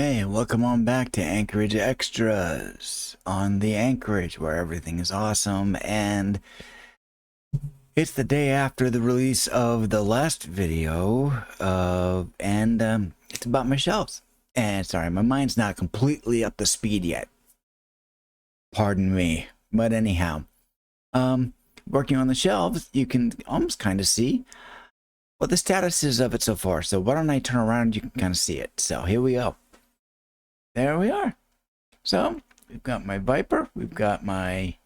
Hey, welcome on back to Anchorage Extras on the Anchorage, where everything is awesome. And it's the day after the release of the last video, and it's about my shelves. And sorry, my mind's not completely up to speed yet. Pardon me. But anyhow, working on the shelves, you can almost kind of see what the status is of it so far. So why don't I turn around? You can kind of see it. So here we go. There we are. So we've got my Viper. We've got my,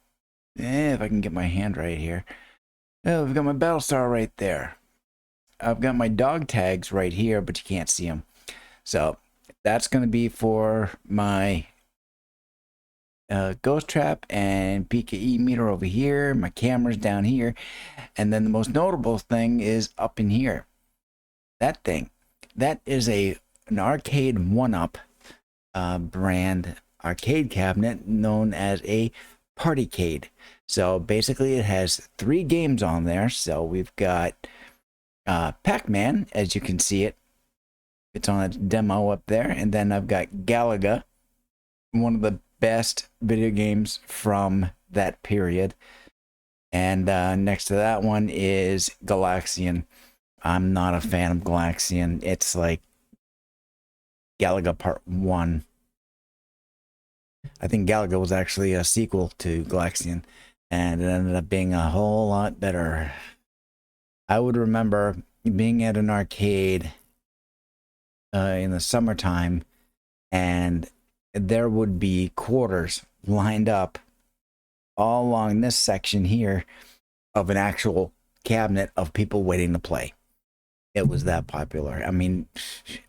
if I can get my hand right here. Oh, we've got my Battlestar right there. I've got my dog tags right here, but you can't see them. So that's going to be for my ghost trap and PKE meter over here. My camera's down here. And then the most notable thing is up in here. That thing. That is an arcade 1-up brand arcade cabinet known as a partycade. So basically it has 3 games on there. So we've got Pac-Man, as you can see it. It's on a demo up there. And then I've got Galaga, one of the best video games from that period. And next to that one is Galaxian. I'm not a fan of Galaxian. It's like Galaga Part 1. I think Galaga was actually a sequel to Galaxian, and it ended up being a whole lot better. I would remember being at an arcade in the summertime, and there would be quarters lined up all along this section here of an actual cabinet of people waiting to play. It was that popular. I mean,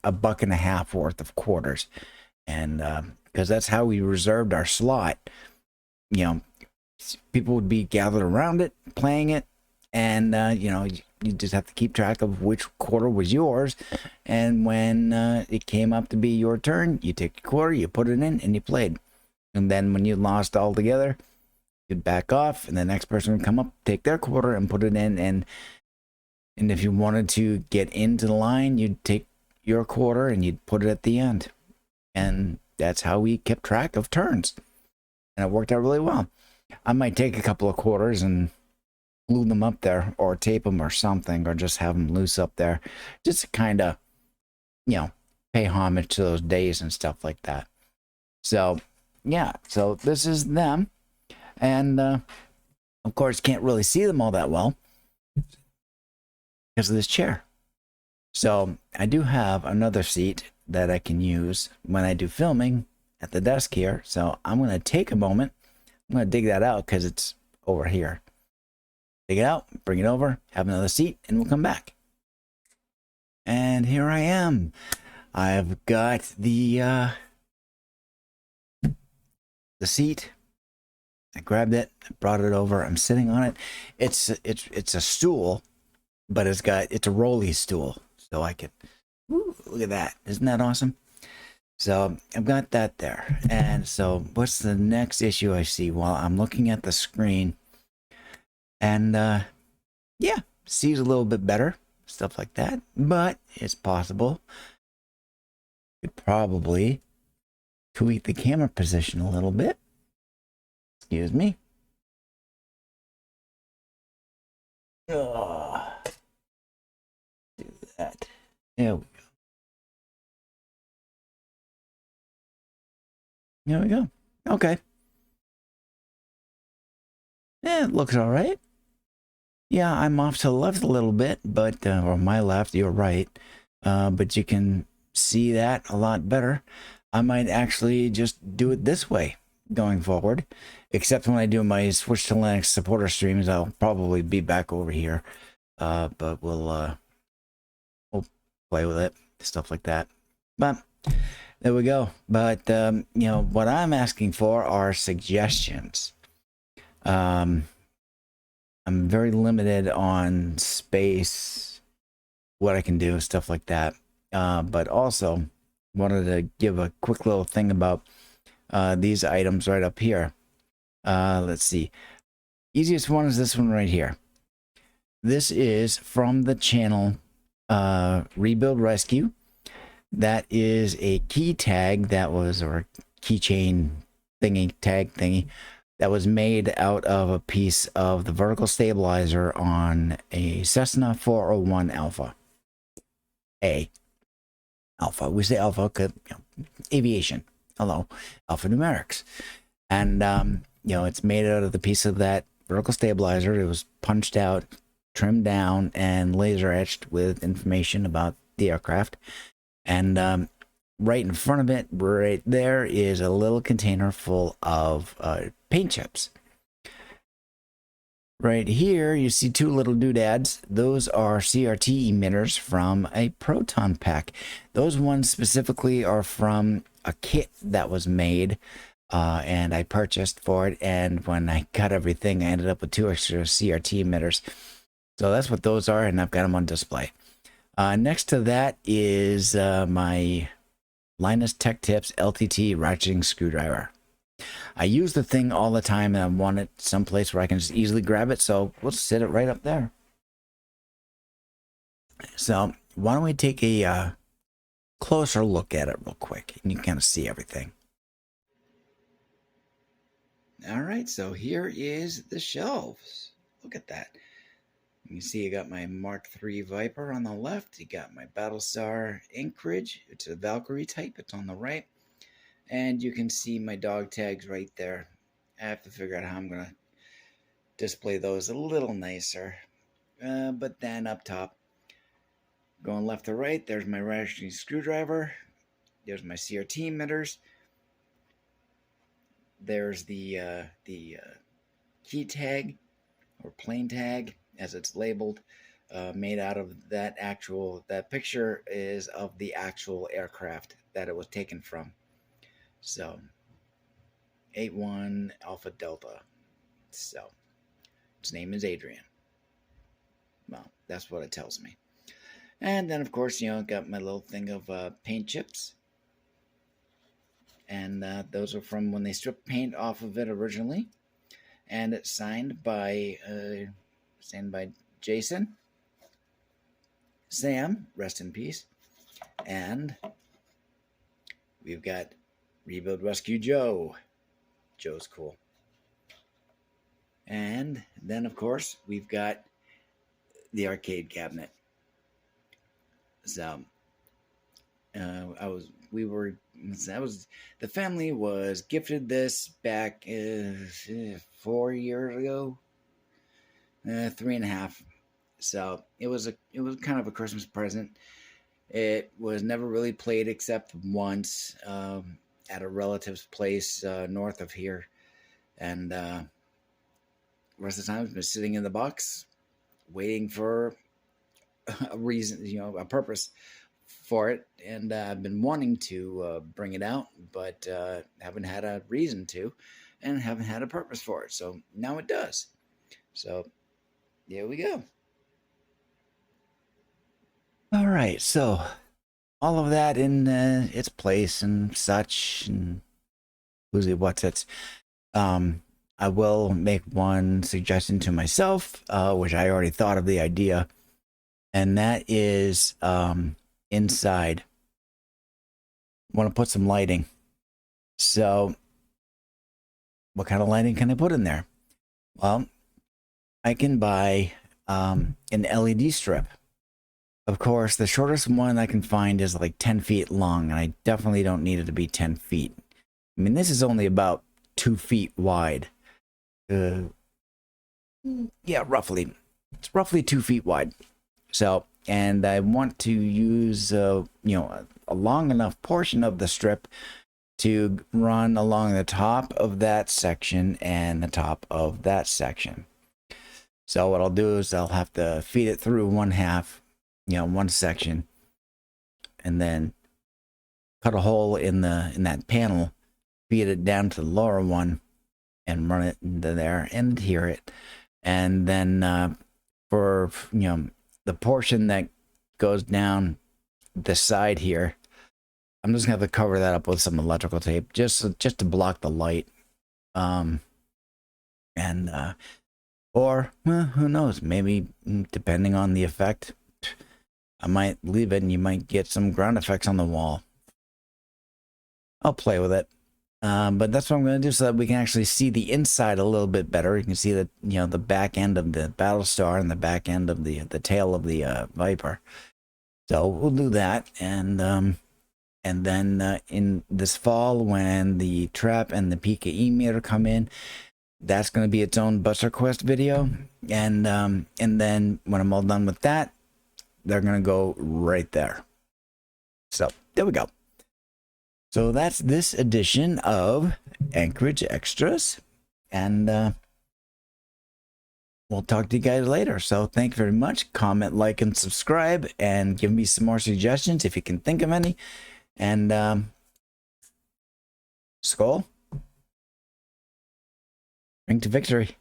$1.50 worth of quarters. And because that's how we reserved our slot. You know, people would be gathered around it, playing it. And, you know, you just have to keep track of which quarter was yours. And when it came up to be your turn, you take your quarter, you put it in, and you played. And then when you lost altogether, you'd back off, and the next person would come up, take their quarter, and put it in. And if you wanted to get into the line, you'd take your quarter and you'd put it at the end. And that's how we kept track of turns. And it worked out really well. I might take a couple of quarters and glue them up there, or tape them or something, or just have them loose up there. Just to kind of, you know, pay homage to those days and stuff like that. So, yeah. So this is them. And, of course, can't really see them all that well because of this chair. So I do have another seat that I can use when I do filming at the desk here. So I'm going to take a moment. I'm going to dig that out because it's over here. Dig it out, bring it over, have another seat, and we'll come back. And here I am. I've got the seat. I grabbed it, I brought it over. I'm sitting on it. It's a stool, but it's a rolly stool, so I could. Woo, look at that! Isn't that awesome? So I've got that there. And so, what's the next issue I see? Well, I'm looking at the screen, and yeah, sees a little bit better, stuff like that. But it's possible. Could probably tweak the camera position a little bit. Excuse me. Oh, do that. There we go. There we go. Okay. Yeah, it looks all right. Yeah, I'm off to the left a little bit, but or my left, you're right. But you can see that a lot better. I might actually just do it this way going forward, except when I do my Switch to Linux supporter streams, I'll probably be back over here. But we'll play with it, stuff like that. But there we go. But you know, what I'm asking for are suggestions. I'm very limited on space, what I can do, stuff like that. But also wanted to give a quick little thing about these items right up here. Let's see. Easiest one is this one right here. This is from the channel Rebuild Rescue. That is a key tag that was, or keychain thingy, tag thingy, that was made out of a piece of the vertical stabilizer on a Cessna 401 Alpha. Alpha. We say Alpha because, aviation. Hello, alphanumerics. And, it's made out of the piece of that vertical stabilizer. It was punched out, trimmed down, and laser etched with information about the aircraft. And right in front of it, right there, is a little container full of paint chips. Right here, you see two little doodads. Those are CRT emitters from a proton pack. Those ones specifically are from a kit that was made, and I purchased for it. And when I got everything, I ended up with 2 extra CRT emitters. So that's what those are, and I've got them on display. Next to that is my Linus Tech Tips LTT ratcheting screwdriver. I use the thing all the time, and I want it someplace where I can just easily grab it, so we'll sit it right up there. So why don't we take a closer look at it real quick, and you can kind of see everything. All right, so here is the shelves. Look at that. You can see you got my Mark III Viper on the left. You got my Battlestar AnKorage. It's a Valkyrie type. It's on the right. And you can see my dog tags right there. I have to figure out how I'm going to display those a little nicer. But then up top, going left to right, there's my ratcheting screwdriver. There's my CRT emitters. There's the key tag, or plane tag, as it's labeled, made out of that picture is of the actual aircraft that it was taken from. So 81 Alpha Delta. So its name is Adrian. Well, that's what it tells me. And then, of course, got my little thing of paint chips. And those are from when they stripped paint off of it originally. And it's signed by Jason, Sam, rest in peace, and we've got Rebuild Rescue Joe. Joe's cool. And then, of course, we've got the arcade cabinet. So the family was gifted this back 4 years ago, 3.5. So it was kind of a Christmas present. It was never really played except once at a relative's place north of here, and the rest of the time it's been sitting in the box, waiting for a reason, a purpose for it. And I've been wanting to bring it out, but haven't had a reason to, and haven't had a purpose for it. So now it does. So here we go. All right, so all of that in its place and such, and who's it, what's it. I will make one suggestion to myself, which I already thought of the idea, and that is inside. I want to put some lighting. So what kind of lighting can I put in there? Well, I can buy an LED strip. Of course, the shortest one I can find is like 10 feet long, and I definitely don't need it to be 10 feet. I mean, this is only about 2 feet wide. Yeah, roughly. It's roughly 2 feet wide. So, and I want to use, a long enough portion of the strip to run along the top of that section and the top of that section. So what I'll do is I'll have to feed it through one half, one section, and then cut a hole in that panel, feed it down to the lower one, and run it into there and adhere it. And then for the portion that goes down the side here, I'm just gonna have to cover that up with some electrical tape, just to block the light. Or who knows, maybe depending on the effect, I might leave it and you might get some ground effects on the wall. I'll play with it. But that's what I'm going to do so that we can actually see the inside a little bit better. You can see the, you know, the back end of the Battlestar and the back end of the tail of the Viper. So we'll do that, and then in this fall, when the trap and the PKE meter come in, that's going to be its own Buster Quest video, and then when I'm all done with that, they're going to go right there. So there we go. So that's this edition of Anchorage Extras, and we'll talk to you guys later. So thank you very much. Comment, like, and subscribe, and give me some more suggestions if you can think of any. And Skál. Ring to victory.